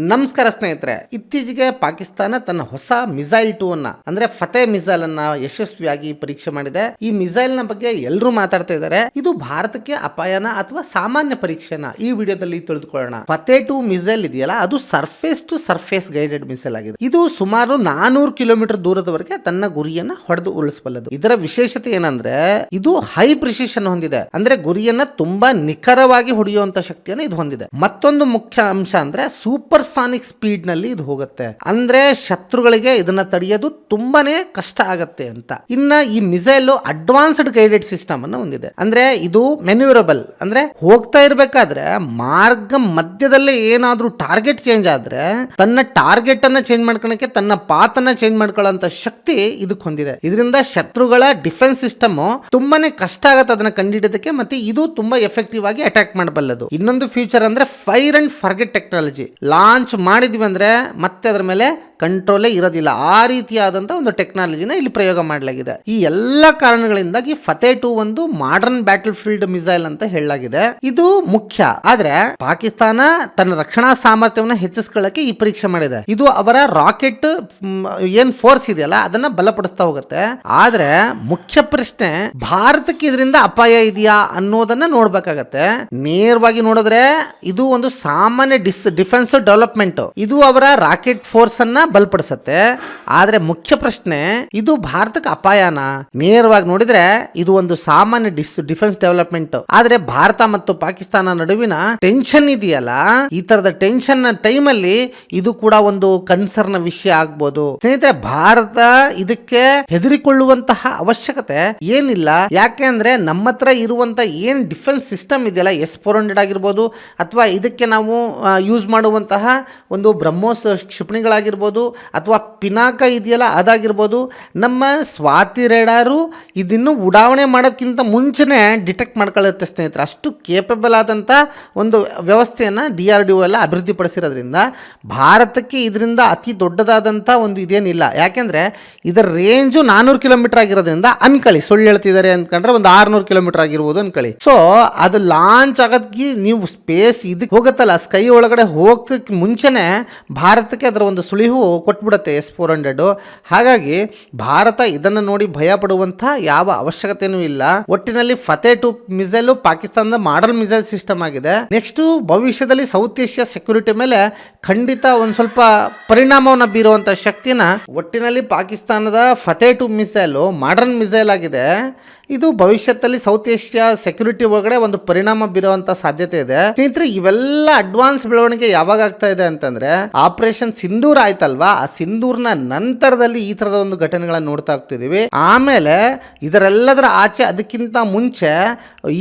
ನಮಸ್ಕಾರ ಸ್ನೇಹಿತರೆ, ಇತ್ತೀಚೆಗೆ ಪಾಕಿಸ್ತಾನ ತನ್ನ ಹೊಸ ಮಿಸೈಲ್ 2 ಅನ್ನ ಅಂದ್ರೆ ಫತೆ ಮಿಸೈಲ್ ಅನ್ನ ಯಶಸ್ವಿಯಾಗಿ ಪರೀಕ್ಷೆ ಮಾಡಿದೆ. ಈ ಮಿಸೈಲ್ ನ ಬಗ್ಗೆ ಎಲ್ಲರೂ ಮಾತಾಡ್ತಾ ಇದ್ದಾರೆ. ಇದು ಭಾರತಕ್ಕೆ ಅಪಾಯನ ಅಥವಾ ಸಾಮಾನ್ಯ ಪರೀಕ್ಷೆನ ಈ ವಿಡಿಯೋದಲ್ಲಿ ತಿಳಿದುಕೊಳ್ಳೋಣ. ಫತೆ 2 ಮಿಸೈಲ್ ಇದೆಯಲ್ಲ, ಅದು surface to surface guided missile ಆಗಿದೆ. ಇದು ಸುಮಾರು 400 ಕಿಲೋಮೀಟರ್ ದೂರದವರೆಗೆ ತನ್ನ ಗುರಿಯನ್ನ ಹೊಡೆದು ಉಳಿಸಬಲ್ಲದು. ಇದರ ವಿಶೇಷತೆ ಏನಂದ್ರೆ ಇದು ಹೈ ಪ್ರಿಸಿಷನ್ ಹೊಂದಿದೆ, ಅಂದ್ರೆ ಗುರಿಯನ್ನ ತುಂಬಾ ನಿಖರವಾಗಿ ಹೊಡೆಯುವಂತ ಶಕ್ತಿಯನ್ನು ಇದು ಹೊಂದಿದೆ. ಮತ್ತೊಂದು ಮುಖ್ಯ ಅಂಶ ಅಂದ್ರೆ ಸೂಪರ್ ಸಾನಿಕ್ ಸ್ಪೀಡ್ ನಲ್ಲಿ ಇದು ಹೋಗುತ್ತೆ, ಅಂದ್ರೆ ಶತ್ರುಗಳಿಗೆ ಇದನ್ನ ತಡೆಯೋದು ತುಂಬಾನೇ ಕಷ್ಟ ಆಗತ್ತೆ ಅಂತ. ಇನ್ನ ಈ ಮಿಸೈಲ್ ಅಡ್ವಾನ್ಸ್ಡ್ ಗೈಡೆಡ್ ಸಿಸ್ಟಮ್ ಅನ್ನು ಹೊಂದಿದೆ, ಅಂದ್ರೆ ಇದು ಮೆನ್ಯೂರಬಲ್, ಅಂದ್ರೆ ಹೋಗ್ತಾ ಇರಬೇಕಾದ್ರೆ ಮಾರ್ಗ ಮಧ್ಯದಲ್ಲೇ ಏನಾದ್ರೂ ಟಾರ್ಗೆಟ್ ಚೇಂಜ್ ಆದ್ರೆ ತನ್ನ ಟಾರ್ಗೆಟ್ ಅನ್ನ ಚೇಂಜ್ ಮಾಡ್ಕೊಳಕ್ಕೆ ತನ್ನ ಪಾತ್ ಅನ್ನ ಚೇಂಜ್ ಮಾಡ್ಕೊಳ್ಳೋ ಶಕ್ತಿ ಇದಕ್ಕೆ ಹೊಂದಿದೆ. ಇದರಿಂದ ಶತ್ರುಗಳ ಡಿಫೆನ್ಸ್ ಸಿಸ್ಟಮ್ ತುಂಬಾನೇ ಕಷ್ಟ ಆಗತ್ತೆ ಅದನ್ನ ಕಂಡುಹಿಡಿಯೋದಕ್ಕೆ, ಮತ್ತೆ ಇದು ತುಂಬಾ ಎಫೆಕ್ಟಿವ್ ಆಗಿ ಅಟ್ಯಾಕ್ ಮಾಡಬಲ್ಲದು. ಇನ್ನೊಂದು ಫ್ಯೂಚರ್ ಅಂದ್ರೆ fire and forget technology. Launch ಮಾಡಿದ್ವಿ ಅಂದ್ರೆ ಮತ್ತೆ ಅದರ ಮೇಲೆ ಕಂಟ್ರೋಲೇ ಇರೋದಿಲ್ಲ, ಆ ರೀತಿಯಾದಂತಹ ಒಂದು ಟೆಕ್ನಾಲಜಿನ ಇಲ್ಲಿ ಪ್ರಯೋಗ ಮಾಡಲಾಗಿದೆ. ಈ ಎಲ್ಲ ಕಾರಣಗಳಿಂದಾಗಿ ಫತೆ 2 ಒಂದು ಮಾಡರ್ನ್ ಬ್ಯಾಟಲ್ ಫೀಲ್ಡ್ ಮಿಸೈಲ್ ಅಂತ ಹೇಳಲಾಗಿದೆ. ಇದು ಮುಖ್ಯ. ಆದ್ರೆ ಪಾಕಿಸ್ತಾನ ತನ್ನ ರಕ್ಷಣಾ ಸಾಮರ್ಥ್ಯವನ್ನು ಹೆಚ್ಚಿಸಿಕೊಳ್ಳಕ್ಕೆ ಈ ಪರೀಕ್ಷೆ ಮಾಡಿದೆ. ಇದು ಅವರ ರಾಕೆಟ್ ಏನ್ ಫೋರ್ಸ್ ಇದೆಯಲ್ಲ ಅದನ್ನ ಬಲಪಡಿಸ್ತಾ ಹೋಗುತ್ತೆ. ಆದ್ರೆ ಮುಖ್ಯ ಪ್ರಶ್ನೆ, ಭಾರತಕ್ಕೆ ಇದರಿಂದ ಅಪಾಯ ಇದೆಯಾ ಅನ್ನೋದನ್ನ ನೋಡ್ಬೇಕಾಗತ್ತೆ. ನೇರವಾಗಿ ನೋಡಿದ್ರೆ ಇದು ಒಂದು ಸಾಮಾನ್ಯ ಡಿಫೆನ್ಸ್ ಡೆವಲಪ್ಮೆಂಟ್, ಇದು ಅವರ ರಾಕೆಟ್ ಫೋರ್ಸ್ ಅನ್ನ ಬಲಪಡಿಸುತ್ತೆ. ಆದ್ರೆ ಮುಖ್ಯ ಪ್ರಶ್ನೆ, ಇದು ಭಾರತಕ್ಕೆ ಅಪಾಯನ? ನೇರವಾಗಿ ನೋಡಿದ್ರೆ ಇದು ಒಂದು ಸಾಮಾನ್ಯ ಡಿಫೆನ್ಸ್ ಡೆವಲಪ್ಮೆಂಟ್. ಆದ್ರೆ ಭಾರತ ಮತ್ತು ಪಾಕಿಸ್ತಾನ ನಡುವಿನ ಟೆನ್ಷನ್ ಇದೆಯಲ್ಲ, ಈ ತರದ ಟೆನ್ಷನ್ ಟೈಮ್ ಅಲ್ಲಿ ಇದು ಕೂಡ ಒಂದು ಕನ್ಸರ್ನ್ ವಿಷಯ ಆಗ್ಬೋದು. ಸ್ನೇಹಿತರೆ, ಭಾರತ ಇದಕ್ಕೆ ಹೆದರಿಕೊಳ್ಳುವಂತಹ ಅವಶ್ಯಕತೆ ಏನಿಲ್ಲ. ಯಾಕೆ ಅಂದ್ರೆ ನಮ್ಮ ಹತ್ರ ಇರುವಂತ ಏನ್ ಡಿಫೆನ್ಸ್ ಸಿಸ್ಟಮ್ ಇದೆಯಲ್ಲ, S-400 ಆಗಿರ್ಬೋದು ಅಥವಾ ಇದಕ್ಕೆ ನಾವು ಯೂಸ್ ಮಾಡುವಂತಹ ಒಂದು ಬ್ರಹ್ಮೋಸ್ ಕ್ಷಿಪಣಿಗಳಾಗಿರ್ಬೋದು ಅಥವಾ ಪಿನಾಕ ಇದೆಯಲ್ಲ ಅದಾಗಿರ್ಬೋದು, ನಮ್ಮ ಸ್ವಾತಿ ರೇಡಾರು ಇದನ್ನು ಉಡಾವಣೆ ಮಾಡೋದಕ್ಕಿಂತ ಮುಂಚೆನೆ ಡಿಟೆಕ್ಟ್ ಮಾಡ್ಕೊಳ್ಳುತ್ತೆ ಸ್ನೇಹಿತರೆ. ಅಷ್ಟು ಕೇಪಬಲ್ ಆದಂಥ ಒಂದು ವ್ಯವಸ್ಥೆಯನ್ನು DRDO ಎಲ್ಲ ಅಭಿವೃದ್ಧಿಪಡಿಸಿರೋದ್ರಿಂದ ಭಾರತಕ್ಕೆ ಇದರಿಂದ ಅತಿ ದೊಡ್ಡದಾದಂಥ ಒಂದು ಇದೇನಿಲ್ಲ. ಯಾಕೆಂದರೆ ಇದರ ರೇಂಜು 400 ಕಿಲೋಮೀಟರ್ ಆಗಿರೋದ್ರಿಂದ ಅನ್ಕೊಳ್ಳಿ, ಸುಳ್ಳು ಹೇಳ್ತಿದ್ದಾರೆ ಅಂದ್ಕೊಂಡ್ರೆ ಒಂದು 600 ಕಿಲೋಮೀಟರ್ ಆಗಿರ್ಬೋದು ಅನ್ಕೊಳ್ಳಿ. ಸೊ ಅದು ಲಾಂಚ್ ಆಗೋದಕ್ಕೆ ನೀವು ಸ್ಪೇಸ್ ಇದಕ್ಕೆ ಹೋಗುತ್ತಲ್ಲ, ಸ್ಕೈ ಒಳಗಡೆ ಹೋಗೋಕ್ಕೆ ಮುಂಚೆನೆ ಭಾರತಕ್ಕೆ ಅದರ ಒಂದು ಸುಳಿವು ಕೊಟ್ಬಿಡುತ್ತೆ S-400. ಹಾಗಾಗಿ ಭಾರತ ಇದನ್ನು ನೋಡಿ ಭಯ ಪಡುವಂಥ ಯಾವ ಅವಶ್ಯಕತೆನೂ ಇಲ್ಲ. ಒಟ್ಟಿನಲ್ಲಿ ಫತೆ 2 ಮಿಸೈಲ್ ಪಾಕಿಸ್ತಾನದ ಮಾಡರ್ನ್ ಮಿಸೈಲ್ ಸಿಸ್ಟಮ್ ಆಗಿದೆ. ನೆಕ್ಸ್ಟ್ ಭವಿಷ್ಯದಲ್ಲಿ ಸೌತ್ ಏಷ್ಯಾ ಸೆಕ್ಯೂರಿಟಿ ಮೇಲೆ ಖಂಡಿತ ಒಂದು ಸ್ವಲ್ಪ ಪರಿಣಾಮವನ್ನು ಬೀರುವಂಥ ಶಕ್ತಿನ ಒಟ್ಟಿನಲ್ಲಿ ಪಾಕಿಸ್ತಾನದ ಫತೆ 2 ಮಿಸೈಲ್ ಮಾಡರ್ನ್ ಮಿಸೈಲ್ ಆಗಿದೆ. ಇದು ಭವಿಷ್ಯದಲ್ಲಿ ಸೌತ್ ಏಷ್ಯಾ ಸೆಕ್ಯೂರಿಟಿ ಒಳಗಡೆ ಒಂದು ಪರಿಣಾಮ ಬೀರುವಂತ ಸಾಧ್ಯತೆ ಇದೆ. ಸ್ನೇಹಿತರೆ, ಇವೆಲ್ಲ ಅಡ್ವಾನ್ಸ್ ಬೆಳವಣಿಗೆ ಯಾವಾಗ ಆಗ್ತಾ ಇದೆ ಅಂತಂದ್ರೆ ಆಪರೇಷನ್ ಸಿಂಧೂರ್ ಆಯ್ತಲ್ವಾ, ಆ ಸಿಂಧೂರ್ನ ನಂತರದಲ್ಲಿ ಈ ತರದ ಒಂದು ಘಟನೆಗಳನ್ನ ನೋಡ್ತಾ ಹೋಗ್ತಿದೀವಿ. ಆಮೇಲೆ ಇದರೆಲ್ಲದರ ಆಚೆ ಅದಕ್ಕಿಂತ ಮುಂಚೆ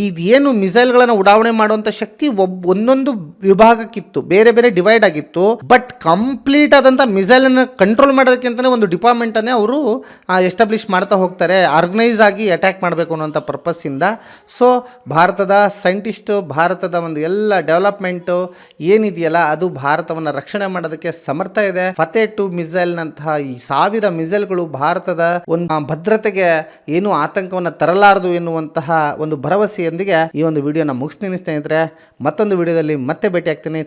ಇದೇನು ಮಿಸೈಲ್ಗಳನ್ನ ಉಡಾವಣೆ ಮಾಡುವಂತ ಶಕ್ತಿ ಒಂದೊಂದು ವಿಭಾಗಕ್ಕಿತ್ತು, ಬೇರೆ ಬೇರೆ ಡಿವೈಡ್ ಆಗಿತ್ತು. ಬಟ್ ಕಂಪ್ಲೀಟ್ ಆದಂತ ಮಿಸೈಲ್ ಅನ್ನು ಕಂಟ್ರೋಲ್ ಮಾಡೋದಕ್ಕಿಂತಾನೆ ಒಂದು ಡಿಪಾರ್ಟ್ಮೆಂಟ್ ಅನ್ನೇ ಅವರು ಎಸ್ಟಾಬ್ಲಿಷ್ ಮಾಡ್ತಾ ಹೋಗ್ತಾರೆ, ಆರ್ಗನೈಸ್ ಆಗಿ ಅಟ್ಯಾಕ್ ಮಾಡಬೇಕು ಅನ್ನುವಂಥ ಪರ್ಪಸ್ ಇಂದ. ಸೊ ಭಾರತದ ಸೈಂಟಿಸ್ಟ್, ಭಾರತದ ಒಂದು ಎಲ್ಲ ಡೆವಲಪ್ಮೆಂಟ್ ಏನಿದೆಯಲ್ಲ ಅದು ಭಾರತವನ್ನು ರಕ್ಷಣೆ ಮಾಡೋದಕ್ಕೆ ಸಮರ್ಥ ಇದೆ. ಫತೆ 2 ಮಿಸೈಲ್ ನಂತಹ ಈ 1000 ಮಿಸೈಲ್ಗಳು ಭಾರತದ ಒಂದು ಭದ್ರತೆಗೆ ಏನು ಆತಂಕವನ್ನು ತರಲಾರದು ಎನ್ನುವಂತಹ ಒಂದು ಭರವಸೆಯೊಂದಿಗೆ ಈ ಒಂದು ವಿಡಿಯೋನ ಮುಗಿಸ್ತೀನಿ ಸ್ನೇಹಿತರೆ. ಮತ್ತೊಂದು ವಿಡಿಯೋದಲ್ಲಿ ಮತ್ತೆ ಭೇಟಿ ಆಗ್ತೀನಿ.